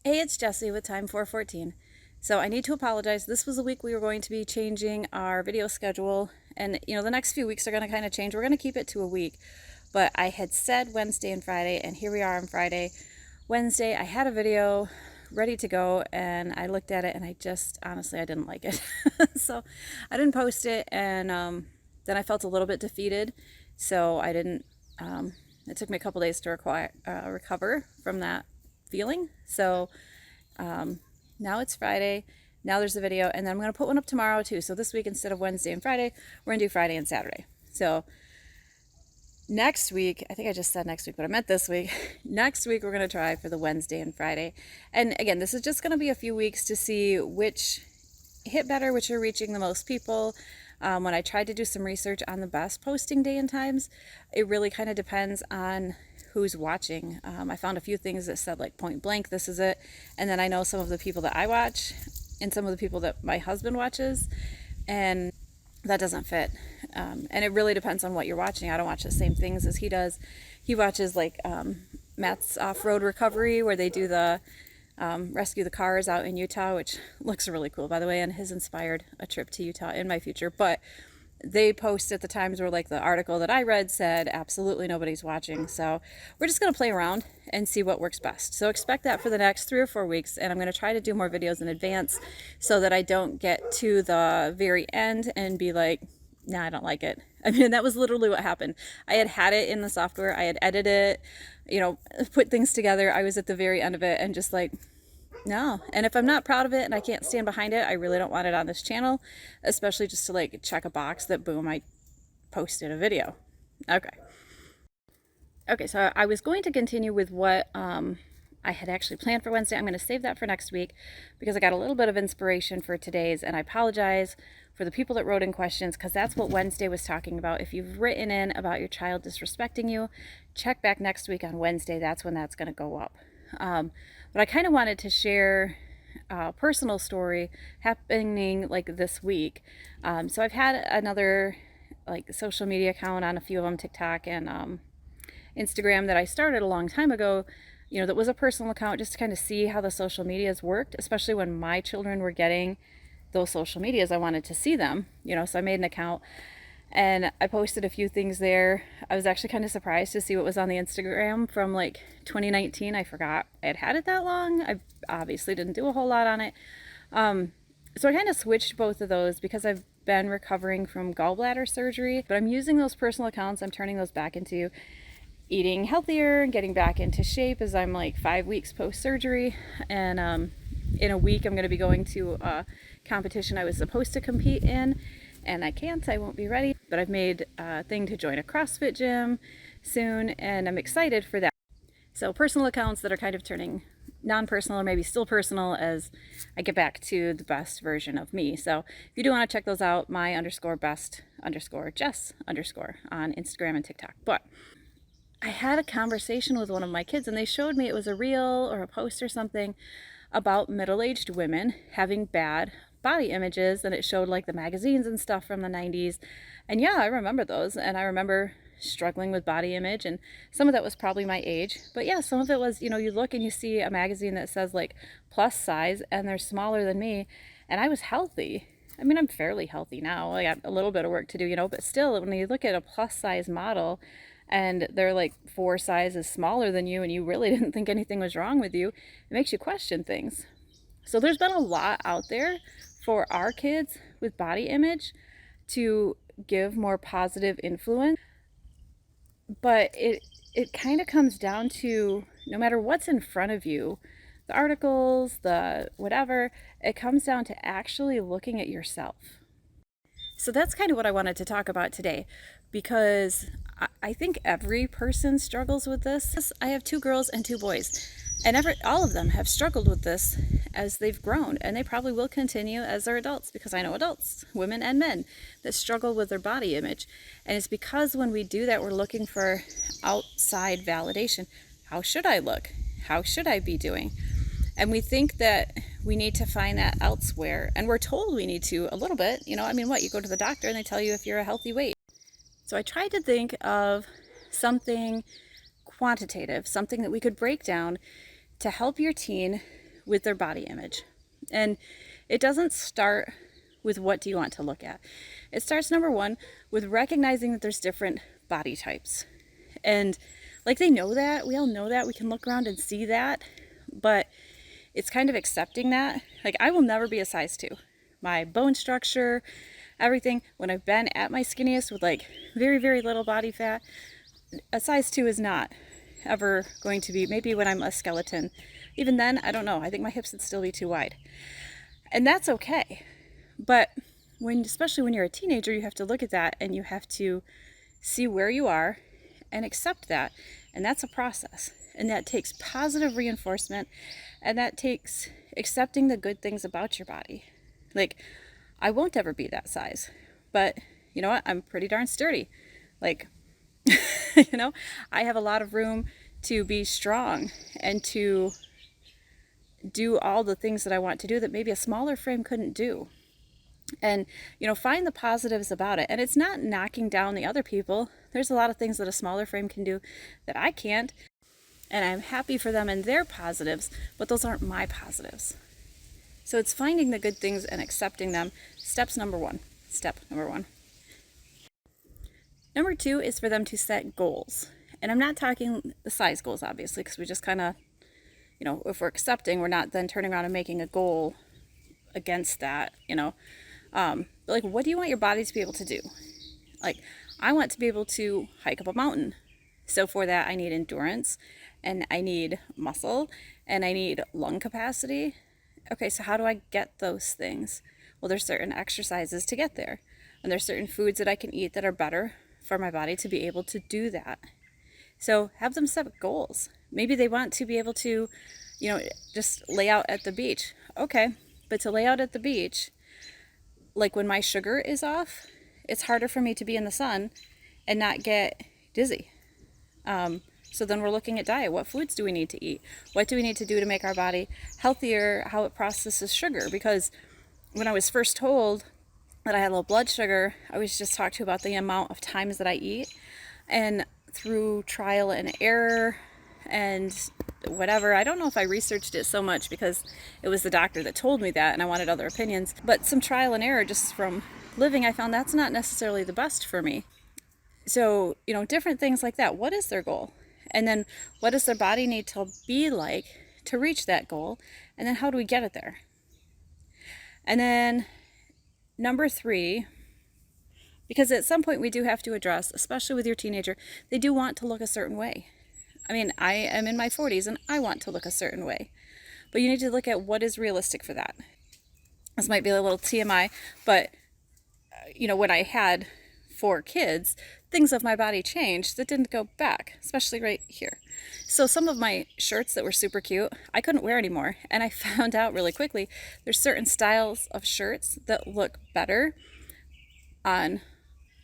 Hey, it's Jessie with Time 414. So I need to apologize. This was the week we were going to be changing our video schedule. And, the next few weeks are going to kind of change. We're going to keep it to a week. But I had said Wednesday and Friday, and here we are on Friday. Wednesday, I had a video ready to go, and I looked at it, and honestly, I didn't like it. So I didn't post it, and then I felt a little bit defeated. So I didn't, it took me a couple days to recover from that feeling. So now it's Friday. Now there's a video, and then I'm going to put one up tomorrow too. So this week, instead of Wednesday and Friday, we're going to do Friday and Saturday. So next week, I think I just said next week, but I meant this week. Next week, we're going to try for the Wednesday and Friday. And again, this is just going to be a few weeks to see which hit better, which are reaching the most people. When I tried to do some research on the best posting day and times, it really kind of depends on who's watching. I found a few things that said like point blank, this is it. And then I know some of the people that I watch and some of the people that my husband watches, and that doesn't fit. And it really depends on what you're watching. I don't watch the same things as he does. He watches like Matt's Off-Road Recovery, where they do the rescue the cars out in Utah, which looks really cool, by the way, and has inspired a trip to Utah in my future. But they post at the times where like the article that I read said absolutely nobody's watching. So we're just going to play around and see what works best. So expect that for the next 3 or 4 weeks, and I'm going to try to do more videos in advance so that I don't get to the very end and be like, nah, I don't like it. I mean, that was literally what happened. I had it in the software. I had edited it, put things together. I was at the very end of it and just like, no. And if I'm not proud of it and I can't stand behind it, I really don't want it on this channel, especially just to like check a box that boom, I posted a video. Okay, so I was going to continue with what I had actually planned for Wednesday. I'm going to save that for next week because I got a little bit of inspiration for today's, and I apologize for the people that wrote in questions because that's what Wednesday was talking about. If you've written in about your child disrespecting you, check back next week on Wednesday. That's when that's going to go up. But I kind of wanted to share a personal story happening like this week. So I've had another like social media account on a few of them, TikTok and Instagram, that I started a long time ago, that was a personal account just to kind of see how the social medias worked, especially when my children were getting those social medias. I wanted to see them, so I made an account and I posted a few things there. I was actually kind of surprised to see what was on the Instagram from like 2019. I forgot I had it that long. I obviously didn't do a whole lot on it. So I kind of switched both of those because I've been recovering from gallbladder surgery, but I'm using those personal accounts. I'm turning those back into eating healthier and getting back into shape as I'm like 5 weeks post-surgery. And in a week, I'm going to be going to a competition I was supposed to compete in, and I won't be ready, but I've made a thing to join a CrossFit gym soon, and I'm excited for that. So personal accounts that are kind of turning non-personal or maybe still personal as I get back to the best version of me. So if you do want to check those out, my_best_Jess_ on Instagram and TikTok. But I had a conversation with one of my kids, and they showed me it was a reel or a post or something about middle-aged women having bad body images, and it showed like the magazines and stuff from the 90s. And yeah, I remember those, and I remember struggling with body image, and some of that was probably my age, but yeah, some of it was, you look and you see a magazine that says like plus size and they're smaller than me, and I was healthy. I mean, I'm fairly healthy now. I got a little bit of work to do, but still, when you look at a plus size model and they're like 4 sizes smaller than you and you really didn't think anything was wrong with you, it makes you question things. So there's been a lot out there for our kids with body image to give more positive influence, but it kind of comes down to, no matter what's in front of you, the articles, the whatever, it comes down to actually looking at yourself. So that's kind of what I wanted to talk about today, because I think every person struggles with this. I have 2 girls and 2 boys, and all of them have struggled with this as they've grown, and they probably will continue as they're adults, because I know adults, women and men, that struggle with their body image. And it's because when we do that, we're looking for outside validation. How should I look? How should I be doing? And we think that we need to find that elsewhere, and we're told we need to a little bit. I mean, what, you go to the doctor and they tell you if you're a healthy weight. So I tried to think of something quantitative, something that we could break down to help your teen with their body image. And it doesn't start with what do you want to look at. It starts, number one, with recognizing that there's different body types. And like, they know that, we all know that, we can look around and see that, but it's kind of accepting that. Like, I will never be a size 2. My bone structure, everything, when I've been at my skinniest with like very, very little body fat, a size 2 is not ever going to be, maybe when I'm a skeleton. Even then, I don't know, I think my hips would still be too wide. And that's okay. But especially when you're a teenager, you have to look at that and you have to see where you are and accept that. And that's a process. And that takes positive reinforcement, and that takes accepting the good things about your body. Like, I won't ever be that size, but you know what? I'm pretty darn sturdy. Like, I have a lot of room to be strong and to do all the things that I want to do that maybe a smaller frame couldn't do. And, find the positives about it. And it's not knocking down the other people. There's a lot of things that a smaller frame can do that I can't. And I'm happy for them and their positives, but those aren't my positives. So it's finding the good things and accepting them. Step number one. Number 2 is for them to set goals. And I'm not talking the size goals, obviously, because we just kind of, if we're accepting, we're not then turning around and making a goal against that, But like, what do you want your body to be able to do? Like, I want to be able to hike up a mountain. So for that, I need endurance, and I need muscle, and I need lung capacity. Okay, so how do I get those things? Well, there's certain exercises to get there. And there's certain foods that I can eat that are better for my body to be able to do that. So have them set goals. Maybe they want to be able to, just lay out at the beach. Okay, but to lay out at the beach, like when my sugar is off, it's harder for me to be in the sun and not get dizzy. So then we're looking at diet. What foods do we need to eat? What do we need to do to make our body healthier, how it processes sugar? Because when I was first told that I had low blood sugar, I was just talked to about the amount of times that I eat. And through trial and error and whatever, I don't know if I researched it so much because it was the doctor that told me that and I wanted other opinions. But some trial and error just from living, I found that's not necessarily the best for me. So, different things like that. What is their goal? And then what does their body need to be like to reach that goal? And then how do we get it there? And then number 3, because at some point we do have to address, especially with your teenager, they do want to look a certain way. I mean, I am in my 40s and I want to look a certain way. But you need to look at what is realistic for that. This might be a little TMI, but, when I had 4 kids, things of my body changed that didn't go back, especially right here. So some of my shirts that were super cute, I couldn't wear anymore. And I found out really quickly, there's certain styles of shirts that look better on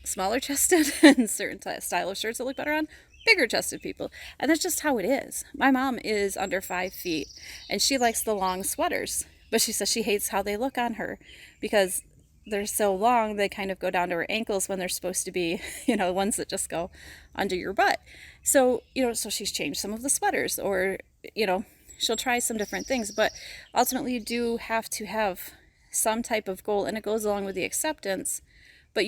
smaller chested and certain style of shirts that look better on bigger chested people. And that's just how it is. My mom is under 5 feet and she likes the long sweaters, but she says she hates how they look on her because they're so long, they kind of go down to her ankles when they're supposed to be, ones that just go under your butt. So, so she's changed some of the sweaters or, she'll try some different things, but ultimately you do have to have some type of goal, and it goes along with the acceptance, but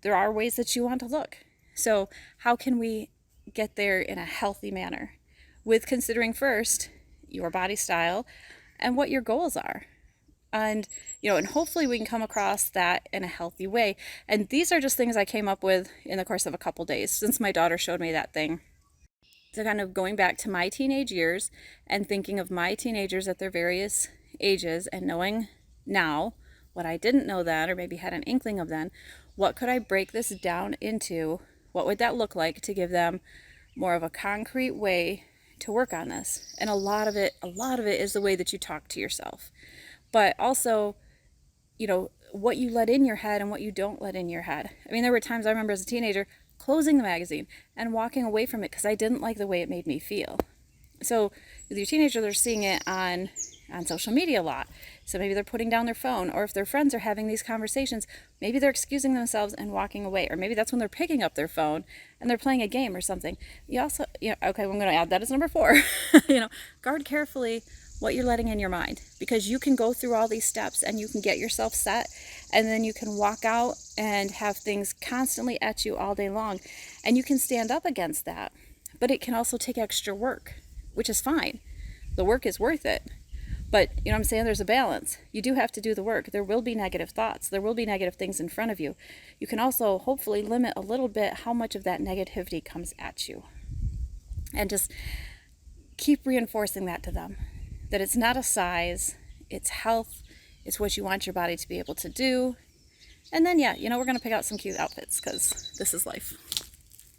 there are ways that you want to look. So how can we get there in a healthy manner with considering first your body style and what your goals are? And, and hopefully we can come across that in a healthy way. And these are just things I came up with in the course of a couple days since my daughter showed me that thing. So kind of going back to my teenage years and thinking of my teenagers at their various ages and knowing now what I didn't know then, or maybe had an inkling of then, what could I break this down into? What would that look like to give them more of a concrete way to work on this? And a lot of it is the way that you talk to yourself. But also, what you let in your head and what you don't let in your head. I mean, there were times I remember as a teenager closing the magazine and walking away from it because I didn't like the way it made me feel. So with your teenager, they're seeing it on social media a lot. So maybe they're putting down their phone, or if their friends are having these conversations, maybe they're excusing themselves and walking away, or maybe that's when they're picking up their phone and they're playing a game or something. You also, okay, I'm going to add that as number 4. Guard carefully what you're letting in your mind, because you can go through all these steps and you can get yourself set, and then you can walk out and have things constantly at you all day long, and you can stand up against that. But it can also take extra work, which is fine. The work is worth it. But you know what I'm saying? There's a balance. You do have to do the work. There will be negative thoughts. There will be negative things in front of you. You can also hopefully limit a little bit how much of that negativity comes at you. And just keep reinforcing that to them. That it's not a size, it's health, it's what you want your body to be able to do. And then, yeah, we're going to pick out some cute outfits because this is life.